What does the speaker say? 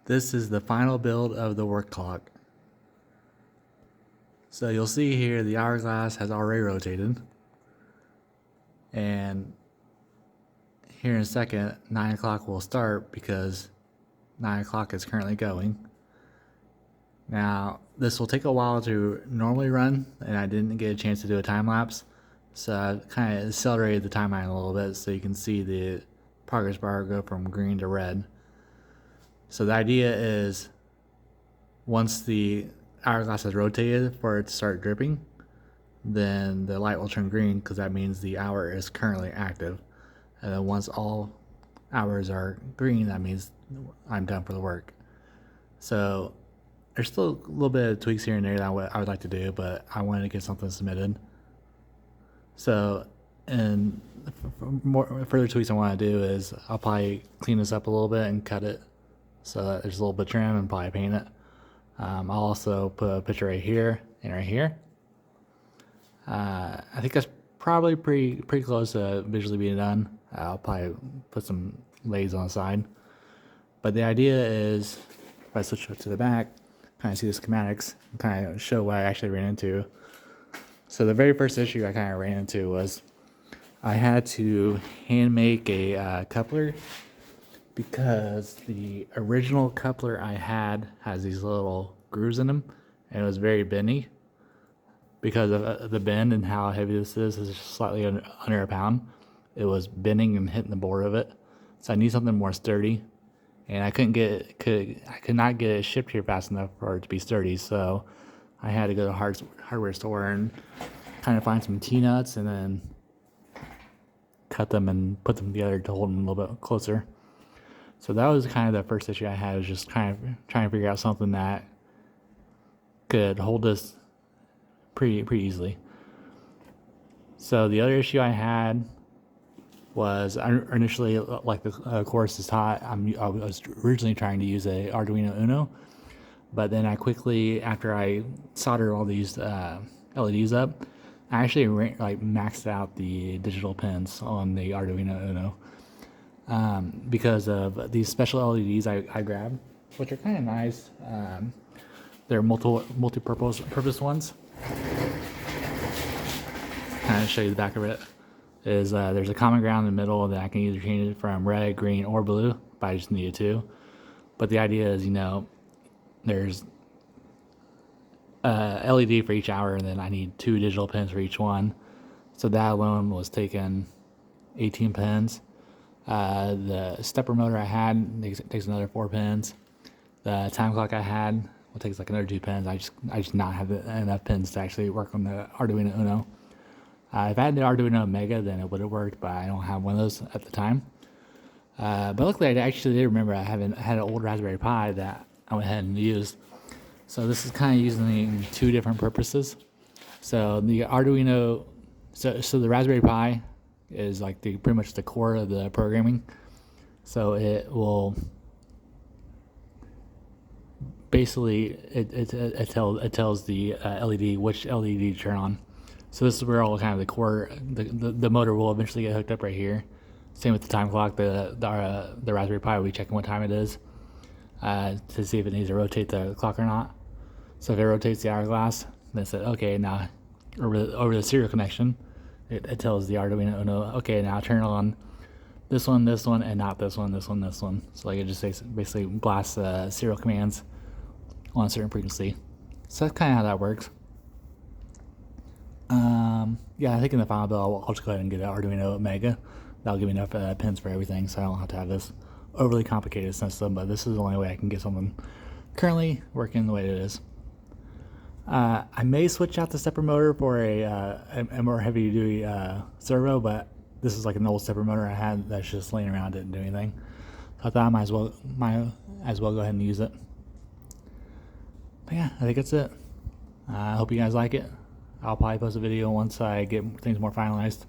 This is the final build of the work clock. So you'll see here the hourglass has already rotated. And here in a second, 9 o'clock will start because 9 o'clock is currently going. Now, this will take a while to normally run, and I didn't get a chance to do a time lapse. So I've kind of accelerated the timeline a little bit so you can see the progress bar go from green to red. So the idea is once the hourglass has rotated for it to start dripping, then the light will turn green because that means the hour is currently active. And then once all hours are green, that means I'm done for the work. So there's still a little bit of tweaks here and there that I would like to do, but I wanted to get something submitted. So, and more further tweaks I want to do is I'll probably clean this up a little bit and cut it so that there's a little bit of trim and probably paint it. I'll also put a picture right here and right here. I think that's probably pretty close to visually being done. I'll probably put some lathes on the side. But the idea is, if I switch to the back, kind of see the schematics, and kind of show what I actually ran into. So the very first issue I kind of ran into was I had to hand make a coupler because the original coupler I had has these little grooves in them, and it was very bendy because of the bend and how heavy this is just slightly under a pound. It was bending and hitting the board of it, so I need something more sturdy, and I could not get it shipped here fast enough for it to be sturdy. So I had to go to the hardware store and kind of find some T-nuts and then cut them and put them together to hold them a little bit closer. So that was kind of the first issue I had, was just kind of trying to figure out something that could hold this pretty easily. So the other issue I had was initially, like the course is taught, I was originally trying to use a Arduino Uno, but then I quickly, after I soldered all these LEDs up, I actually maxed out the digital pins on the Arduino Uno because of these special LEDs I grabbed, which are kind of nice. They're multi-purpose ones. Kind of show you the back of it. Is there's a common ground in the middle that I can either change it from red, green, or blue, but I just needed two. But the idea is, there's a LED for each hour, and then I need 2 digital pins for each one. So that alone was taking 18 pins. The stepper motor I had takes another 4 pins. The time clock I had takes like another 2 pins. I just not have enough pins to actually work on the Arduino Uno. If I had the Arduino Mega, then it would have worked, but I don't have one of those at the time. But luckily, I actually did remember I had an old Raspberry Pi that I went ahead and used. So this is kind of using it in 2 different purposes. So the Arduino, so the Raspberry Pi is like pretty much the core of the programming. So it will basically it tells the LED which LED to turn on. So this is where all kind of the core, the motor will eventually get hooked up right here. Same with the time clock. The Raspberry Pi will be checking what time it is to see if it needs to rotate the clock or not. So if it rotates the hourglass, then it says, okay, now over the serial connection, it tells the Arduino Uno, okay, now turn on this one, and not this one, this one, this one. So like it just basically blasts serial commands on a certain frequency. So that's kind of how that works. Yeah, I think in the final build, I'll just go ahead and get an Arduino Mega. That'll give me enough pins for everything, so I don't have to have this overly complicated system, but this is the only way I can get something currently working the way it is. I may switch out the stepper motor for a more heavy-duty servo, but this is like an old stepper motor I had that's just laying around, didn't do anything. So I thought I might as well go ahead and use it. But yeah, I think that's it. I hope you guys like it. I'll probably post a video once I get things more finalized.